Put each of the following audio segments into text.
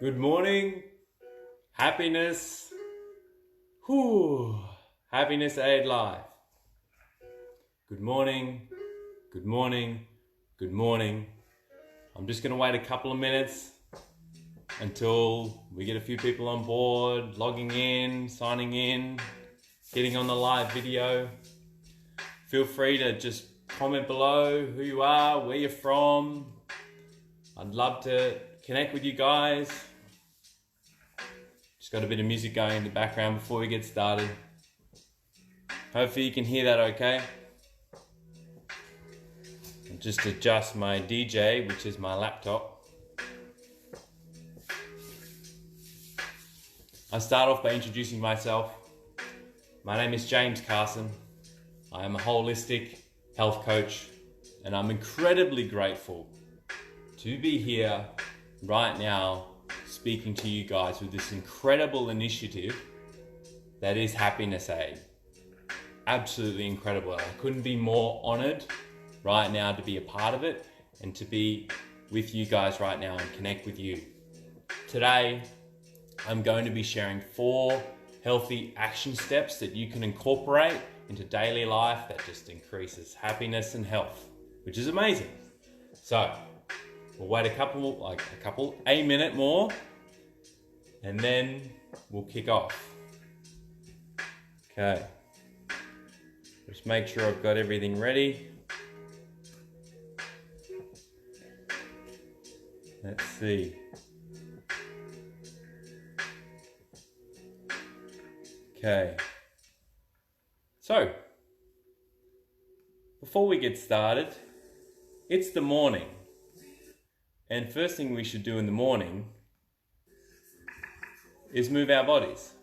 Good morning, happiness, happiness aid life. Good morning, good morning, good morning. I'm just gonna wait a couple of minutes until we get a few people on board, logging in, signing in, getting on the live video. Feel free to just comment below who you are, where you're from. I'd love to connect with you guys. Just got a bit of music going in the background before we get started. Hopefully you can hear that okay. I'll just adjust my DJ, which is my laptop. I'll start off by introducing myself. My name is James Carson. I am a holistic health coach, and I'm incredibly grateful to be here right now speaking to you guys with this incredible initiative that is Happiness Aid. Absolutely incredible. I couldn't be more honored right now to be a part of it and to be with you guys right now and connect with you. Today, I'm going to be sharing 4 healthy action steps that you can incorporate into daily life that just increases happiness and health, which is amazing. So, we'll wait a minute more, and then we'll kick off. Okay. Just make sure I've got everything ready. Let's see. Okay. So, before we get started, it's the morning. And first thing we should do in the morning is move our bodies.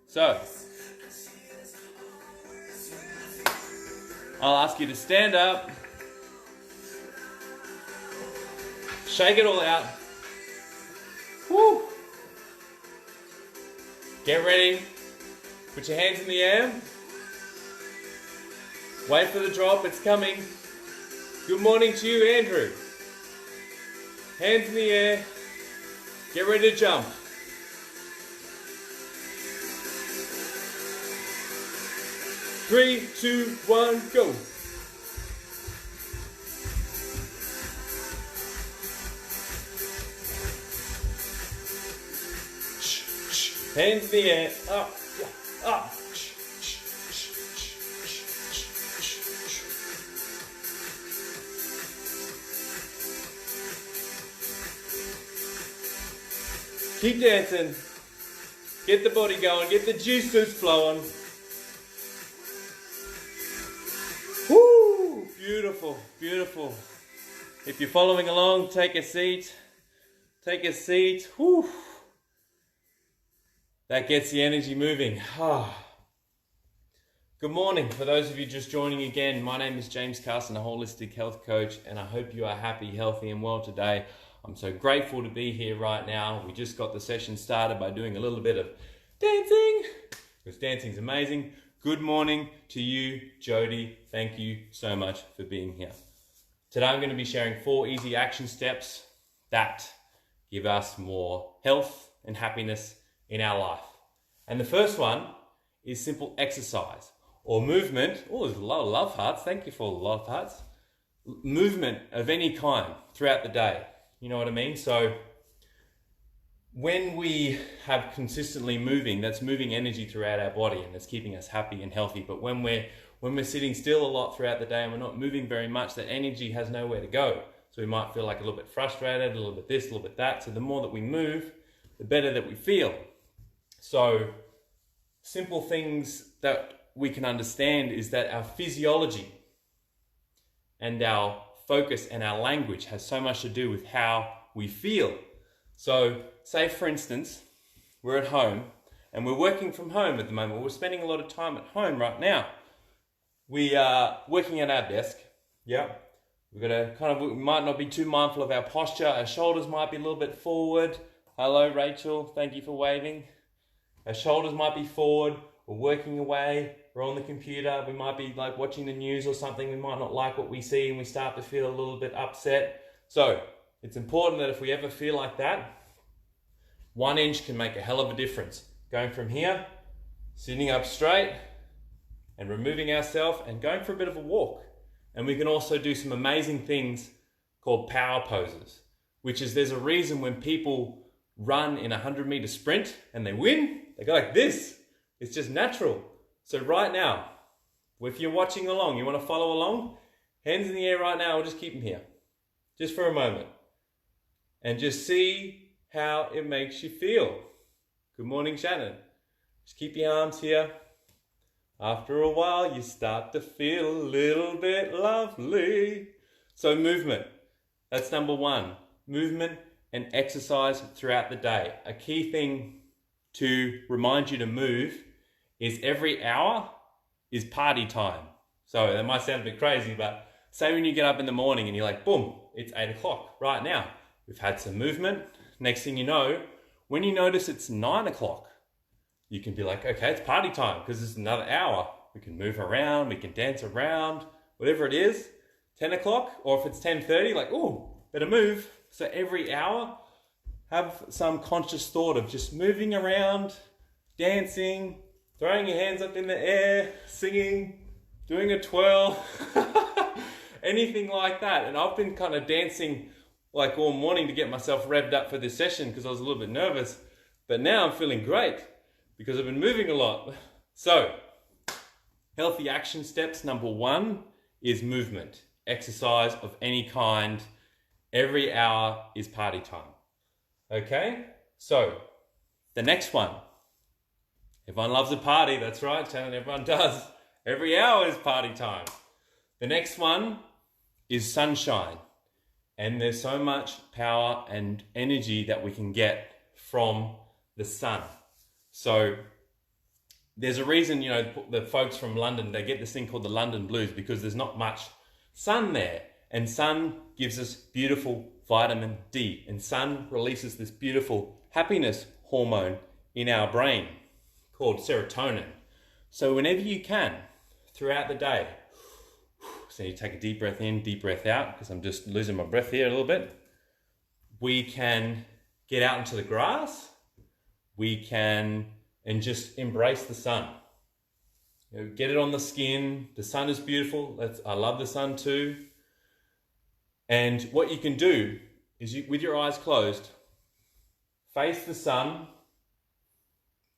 So, I'll ask you to stand up, shake it all out. Woo! Get ready, put your hands in the air. Wait for the drop, it's coming. Good morning to you, Andrew. Hands in the air, get ready to jump. 3, 2, 1, go. Hands in the air, up, up. Keep dancing, get the body going, get the juices flowing. Woo! Beautiful, beautiful. If you're following along, take a seat. Take a seat. Woo! That gets the energy moving. Good morning. For those of you just joining again, my name is James Carson, a holistic health coach, and I hope you are happy, healthy, and well today. I'm so grateful to be here right now. We just got the session started by doing a little bit of dancing, because dancing's amazing. Good morning to you, Jody. Thank you so much for being here. Today I'm going to be sharing 4 easy action steps that give us more health and happiness in our life. And the first one is simple exercise or movement. Oh, there's a lot of love hearts. Thank you for all the love hearts. Movement of any kind throughout the day. You know what I mean? So when we have consistently moving, that's moving energy throughout our body and that's keeping us happy and healthy. But when we're sitting still a lot throughout the day and we're not moving very much, that energy has nowhere to go. So we might feel like a little bit frustrated, a little bit this, a little bit that. So the more that we move, the better that we feel. So simple things that we can understand is that our physiology and our focus and our language has so much to do with how we feel. So say for instance, we're at home and we're working from home at the moment. We're spending a lot of time at home right now. We are working at our desk. Yeah. We've got to we might not be too mindful of our posture. Our shoulders might be a little bit forward. Hello, Rachel. Thank you for waving. Our shoulders might be forward. We're working away. We're on the computer. We might be like watching the news or something. We might not like what we see and we start to feel a little bit upset. So it's important that if we ever feel like that, 1 inch can make a hell of a difference. Going from here, sitting up straight, and removing ourselves and going for a bit of a walk. And we can also do some amazing things called power poses, which is there's a reason when people run in a 100-meter sprint and they win, they go like this. It's just natural. So right now, if you're watching along, you want to follow along, hands in the air right now, or just keep them here, just for a moment. And just see how it makes you feel. Good morning, Shannon. Just keep your arms here. After a while, you start to feel a little bit lovely. So movement, that's number 1. Movement and exercise throughout the day. A key thing to remind you to move is every hour is party time. So that might sound a bit crazy, but say when you get up in the morning and you're like, boom, it's 8 o'clock right now. We've had some movement. Next thing you know, when you notice it's 9 o'clock, you can be like, okay, it's party time because it's another hour. We can move around, we can dance around, whatever it is. 10 o'clock, or if it's 10:30, like, ooh, better move. So every hour, have some conscious thought of just moving around, dancing, throwing your hands up in the air, singing, doing a twirl, anything like that. And I've been kind of dancing like all morning to get myself revved up for this session because I was a little bit nervous. But now I'm feeling great because I've been moving a lot. So, healthy action steps, number 1 is movement. Exercise of any kind. Every hour is party time. Okay? So, the next one. Everyone loves a party, that's right, Shannon, everyone does. Every hour is party time. The next one is sunshine. And there's so much power and energy that we can get from the sun. So there's a reason, you know, the folks from London, they get this thing called the London blues because there's not much sun there. And sun gives us beautiful vitamin D. And sun releases this beautiful happiness hormone in our brain called serotonin. So whenever you can, throughout the day, so you take a deep breath in, deep breath out, because I'm just losing my breath here a little bit. We can get out into the grass. We can, and just embrace the sun. You know, get it on the skin. The sun is beautiful. I love the sun too. And what you can do is with your eyes closed, face the sun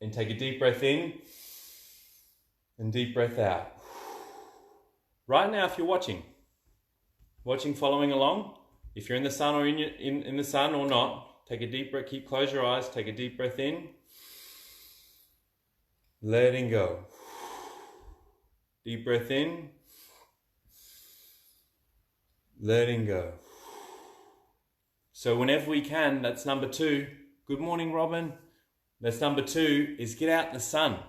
and take a deep breath in and deep breath out. Right now, if you're watching, following along, if you're in the sun or in the sun or not, take a deep breath, close your eyes, take a deep breath in, letting go. Deep breath in, letting go. So whenever we can, that's number 2. Good morning, Robin. That's number 2 is get out in the sun.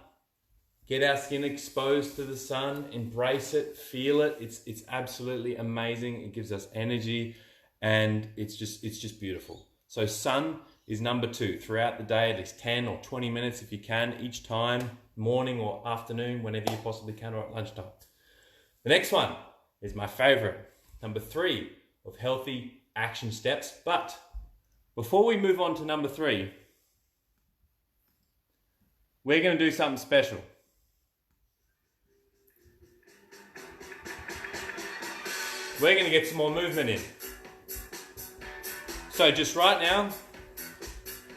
Get our skin exposed to the sun, embrace it, feel it. It's absolutely amazing. It gives us energy and it's just beautiful. So sun is number 2 throughout the day, at least 10 or 20 minutes if you can, each time, morning or afternoon, whenever you possibly can, or at lunchtime. The next one is my favorite, number 3 of healthy action steps. But before we move on to number 3, we're going to do something special. We're going to get some more movement in. So just right now,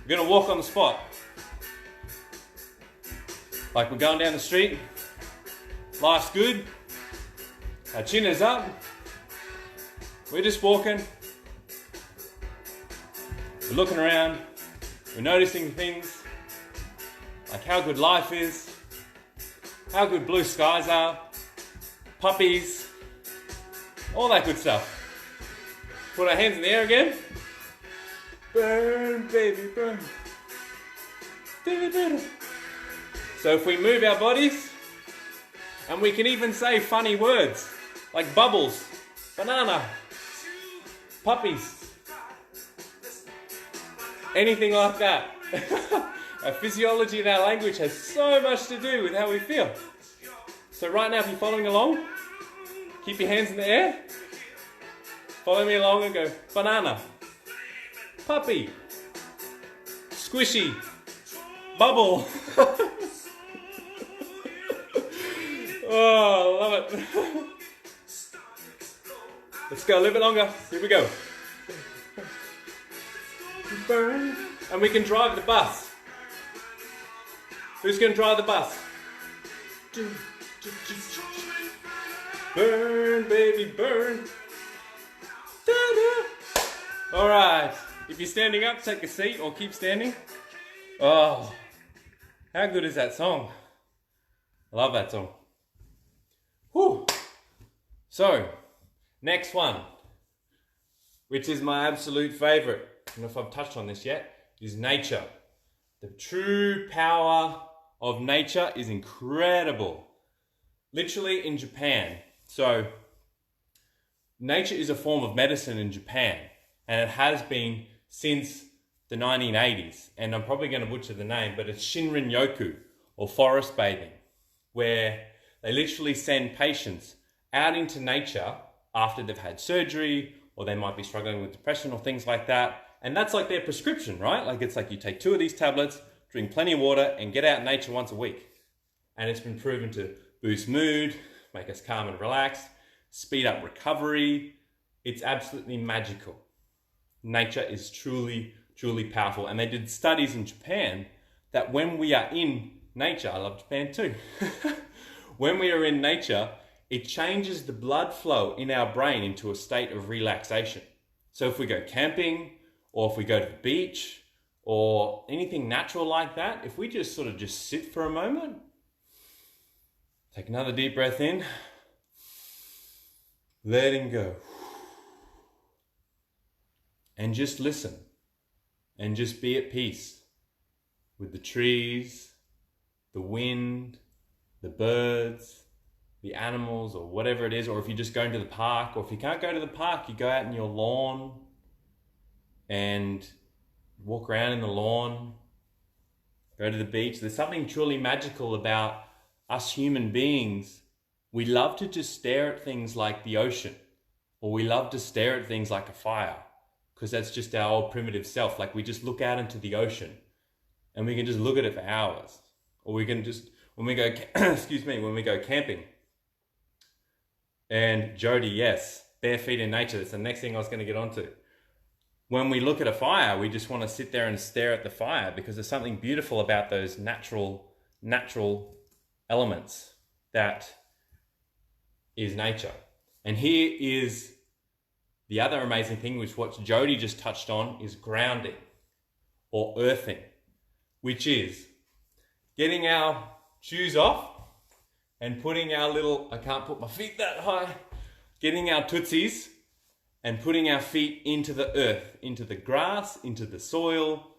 we're going to walk on the spot. Like we're going down the street. Life's good. Our chin is up. We're just walking. We're looking around. We're noticing things. Like how good life is. How good blue skies are. Puppies. All that good stuff. Put our hands in the air again. Burn, baby, burn. So if we move our bodies, and we can even say funny words, like bubbles, banana, puppies, anything like that. Our physiology and our language has so much to do with how we feel. So right now, if you're following along, keep your hands in the air. Follow me along and go, banana, puppy, squishy, bubble. Oh, I love it. Let's go a little bit longer. Here we go. Burn. And we can drive the bus. Who's going to drive the bus? Burn, baby, burn. All right. If you're standing up, take a seat or keep standing. Oh, how good is that song? I love that song. Whew. So, next one, which is my absolute favorite, I don't know if I've touched on this yet, is nature. The true power of nature is incredible. Literally in Japan. So, nature is a form of medicine in Japan, and it has been since the 1980s. And I'm probably going to butcher the name, but it's Shinrin-yoku, or forest bathing, where they literally send patients out into nature after they've had surgery, or they might be struggling with depression or things like that. And that's like their prescription, right? Like it's like you take 2 of these tablets, drink plenty of water, and get out in nature once a week. And it's been proven to boost mood, make us calm and relaxed, speed up recovery. It's absolutely magical. Nature is truly, truly powerful. And they did studies in Japan that when we are in nature, I love Japan too. When we are in nature, it changes the blood flow in our brain into a state of relaxation. So if we go camping, or if we go to the beach, or anything natural like that, if we just sort of just sit for a moment, take another deep breath in, letting go, and just listen, and just be at peace with the trees, the wind, the birds, the animals, or whatever it is. Or if you're just going to the park, or if you can't go to the park, you go out in your lawn and walk around in the lawn, go to the beach. There's something truly magical about us human beings. We love to just stare at things like the ocean, or we love to stare at things like a fire, because that's just our old primitive self. Like we just look out into the ocean and we can just look at it for hours. Or we can just, when we go, when we go camping. And Jody, yes, bare feet in nature. That's the next thing I was going to get onto. When we look at a fire, we just want to sit there and stare at the fire, because there's something beautiful about those natural elements that is nature. And here is the other amazing thing, which what Jody just touched on, is grounding or earthing, which is getting our shoes off and putting our little, I can't put my feet that high, getting our tootsies and putting our feet into the earth, into the grass, into the soil,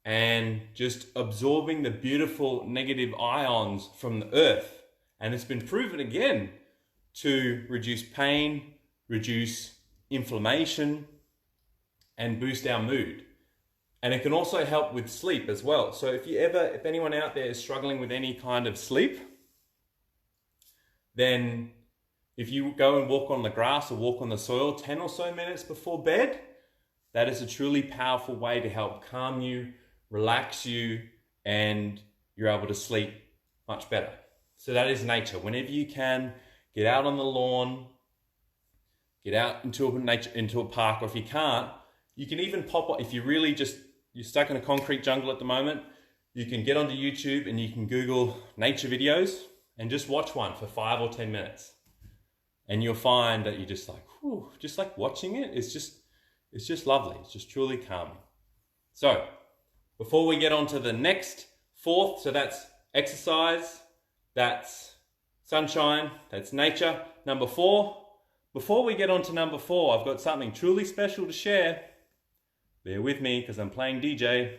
and just absorbing the beautiful negative ions from the earth. And it's been proven again to reduce pain, reduce inflammation, and boost our mood. And it can also help with sleep as well. So if anyone out there is struggling with any kind of sleep, then if you go and walk on the grass or walk on the soil 10 or so minutes before bed, that is a truly powerful way to help calm you, relax you, and you're able to sleep much better. So that is nature. Whenever you can, get out on the lawn, get out into a park, or if you can't, you can even pop up, if you really you're stuck in a concrete jungle at the moment, you can get onto YouTube and you can Google nature videos and just watch one for 5 or 10 minutes. And you'll find that you're just like, whew, just like watching it, it's just lovely. It's just truly calming. So before we get on to the next fourth, so that's exercise, that's sunshine, that's nature. Number 4, before we get on to number 4, I've got something truly special to share. Bear with me because I'm playing DJ.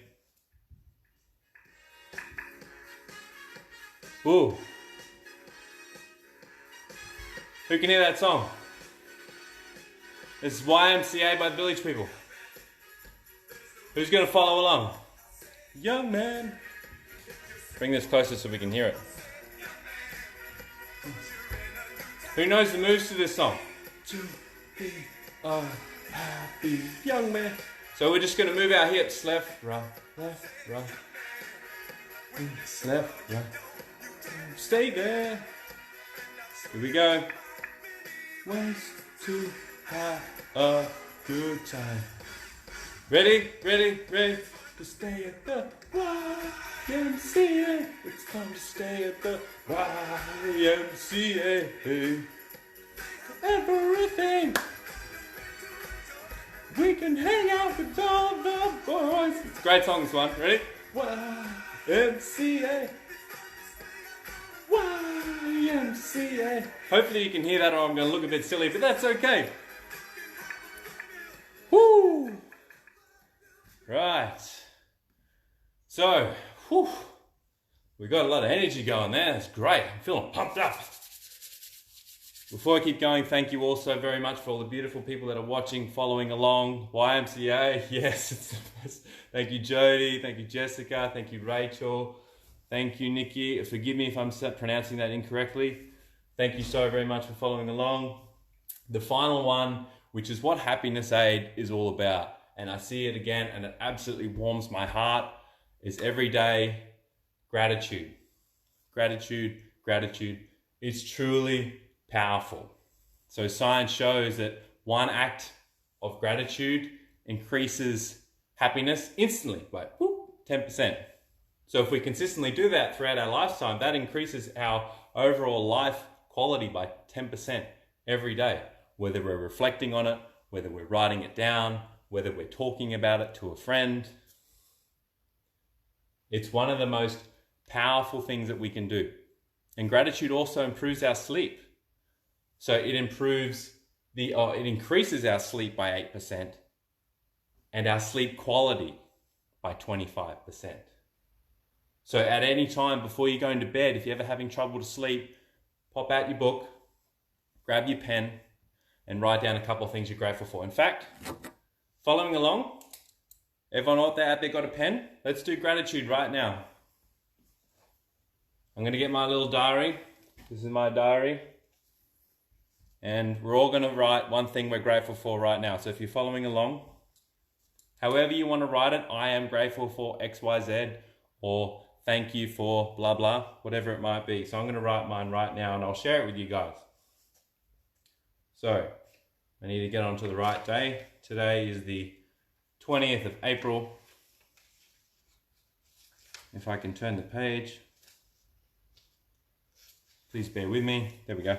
Ooh. Who can hear that song? This is YMCA by the Village People. Who's going to follow along? Young man. Bring this closer so we can hear it. Who knows the moves to this song? To be a happy young man. So we're just going to move our hips left, right, left, right. Stay there. Here we go. Ways to have a good time. Ready? To stay at the YMCA. It's time to stay at the YMCA. Everything. We can hang out with all the boys. It's a great song, this one. Ready? YMCA. YMCA. Hopefully you can hear that, or I'm going to look a bit silly, but that's okay. Woo! Right. So, we got a lot of energy going there. That's great. I'm feeling pumped up. Before I keep going, thank you also very much for all the beautiful people that are watching, following along. YMCA, yes, it's the best. Thank you, Jody. Thank you, Jessica. Thank you, Rachel. Thank you, Nikki. Forgive me if I'm pronouncing that incorrectly. Thank you so very much for following along. The final one, which is what Happiness Aid is all about, and I see it again and it absolutely warms my heart, is everyday gratitude. Gratitude. It's truly powerful. So science shows that one act of gratitude increases happiness instantly by 10%. So if we consistently do that throughout our lifetime, that increases our overall life quality by 10% every day, whether we're reflecting on it, whether we're writing it down, whether we're talking about it to a friend. It's one of the most powerful things that we can do. And gratitude also improves our sleep. So it increases our sleep by 8% and our sleep quality by 25%. So at any time before you're going to bed, if you're ever having trouble to sleep, pop out your book, grab your pen, and write down a couple of things you're grateful for. In fact, following along, everyone out there got a pen? Let's do gratitude right now. I'm going to get my little diary. This is my diary. And we're all going to write one thing we're grateful for right now. So if you're following along, however you want to write it, I am grateful for XYZ, or thank you for blah blah, whatever it might be. So I'm going to write mine right now and I'll share it with you guys. So I need to get onto the right day. Today is the 20th of April. If I can turn the page. Please bear with me. There we go.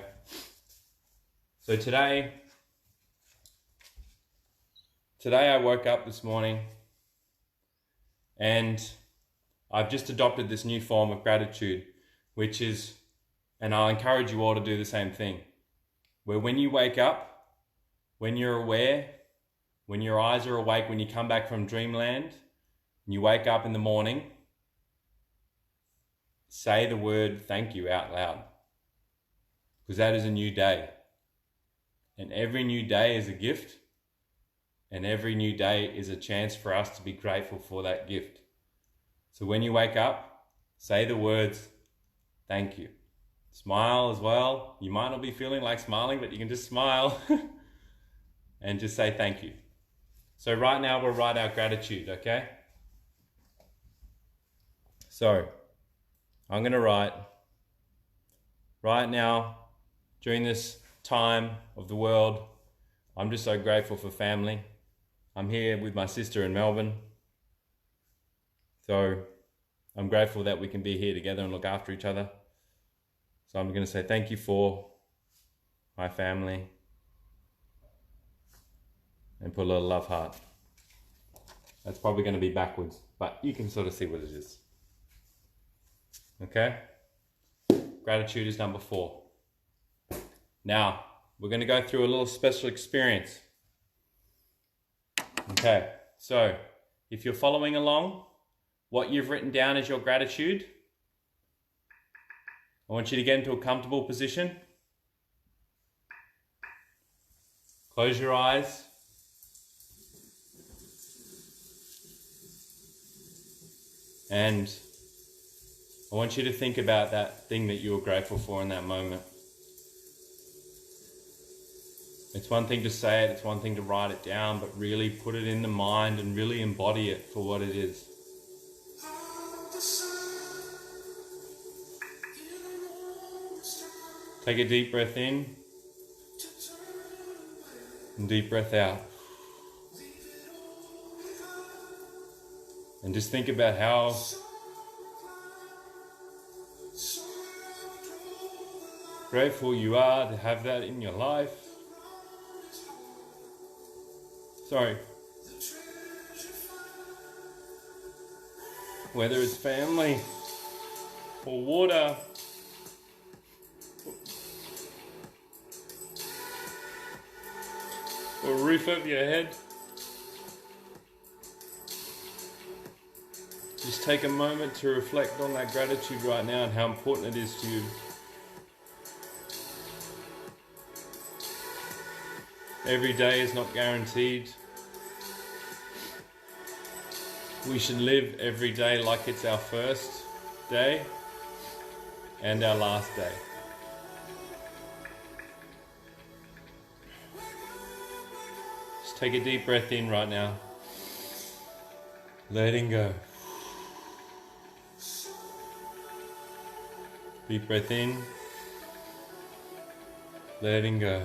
So today I woke up this morning and I've just adopted this new form of gratitude, which is, and I'll encourage you all to do the same thing, where when you wake up, when you're aware, when your eyes are awake, when you come back from dreamland, and you wake up in the morning, say the word thank you out loud, because that is a new day. And every new day is a gift, and every new day is a chance for us to be grateful for that gift. So when you wake up, say the words, thank you. Smile as well. You might not be feeling like smiling, but you can just smile and just say thank you. So right now we'll write our gratitude, okay? So I'm going to write, right now, during this time of the world, I'm just so grateful for family. I'm here with my sister in Melbourne. So I'm grateful that we can be here together and look after each other. So I'm going to say thank you for my family and put a little love heart. That's probably going to be backwards, but you can sort of see what it is. Okay? Gratitude is number 4. Now, we're going to go through a little special experience. Okay, so if you're following along, what you've written down as your gratitude, I want you to get into a comfortable position. Close your eyes. And I want you to think about that thing that you were grateful for in that moment. It's one thing to say it, it's one thing to write it down, but really put it in the mind and really embody it for what it is. Take a deep breath in and deep breath out. And just think about how grateful you are to have that in your life. Sorry. Whether it's family or water or a roof over your head. Just take a moment to reflect on that gratitude right now and how important it is to you. Every day is not guaranteed. We should live every day like it's our first day and our last day. Just take a deep breath in right now. Letting go. Deep breath in. Letting go.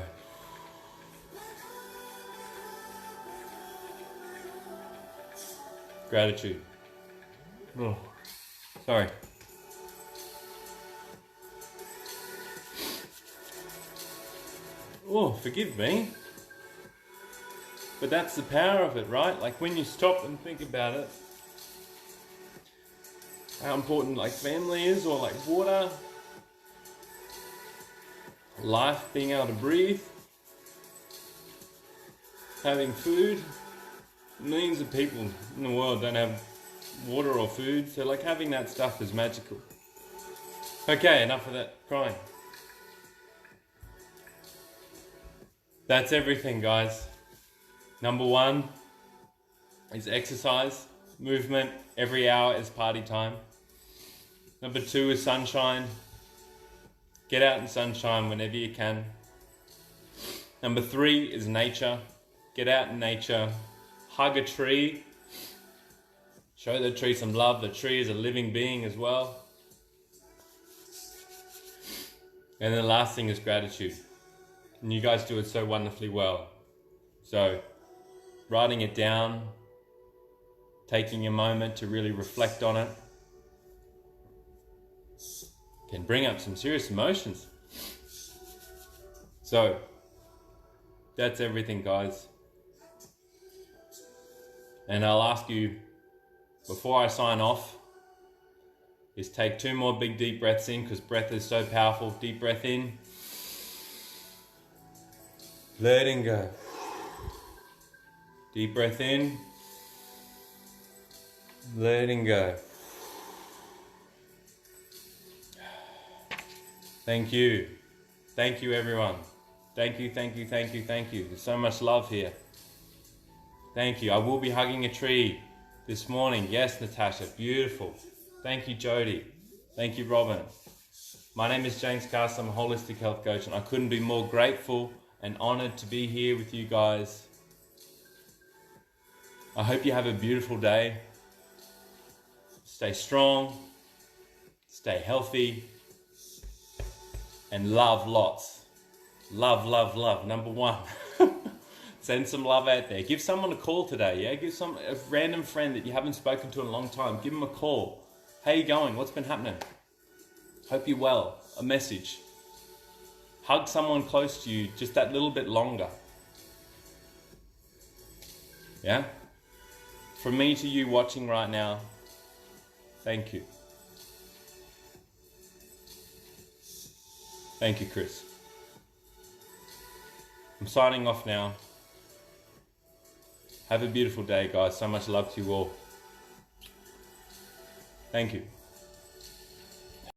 Gratitude. Oh, sorry. Oh, forgive me. But that's the power of it, right? Like when you stop and think about it, how important like family is, or like water, life, being able to breathe, having food. Millions of people in the world don't have water or food, so like having that stuff is magical. Okay, enough of that crying. That's everything, guys. Number 1 is exercise, movement. Every hour is party time. Number 2 is sunshine. Get out in sunshine whenever you can. Number 3 is nature. Get out in nature. Hug a tree. Show the tree some love. The tree is a living being as well. And then the last thing is gratitude. And you guys do it so wonderfully well. So, writing it down, taking a moment to really reflect on it, can bring up some serious emotions. So, that's everything, guys. And I'll ask you, before I sign off, is take 2 more big deep breaths in, because breath is so powerful. Deep breath in. Letting go. Deep breath in. Letting go. Thank you. Thank you, everyone. Thank you, thank you, thank you, thank you. There's so much love here. Thank you. I will be hugging a tree this morning. Yes, Natasha, beautiful. Thank you, Jody. Thank you, Robin. My name is James Carson. I'm a holistic health coach, and I couldn't be more grateful and honored to be here with you guys. I hope you have a beautiful day. Stay strong, stay healthy, and love lots. Love, love, love. Number 1. Send some love out there. Give someone a call today, yeah? Give a random friend that you haven't spoken to in a long time. Give them a call. How you going? What's been happening? Hope you're well. A message. Hug someone close to you just that little bit longer. Yeah? From me to you watching right now, thank you. Thank you, Chris. I'm signing off now. Have a beautiful day, guys. So much love to you all. Thank you.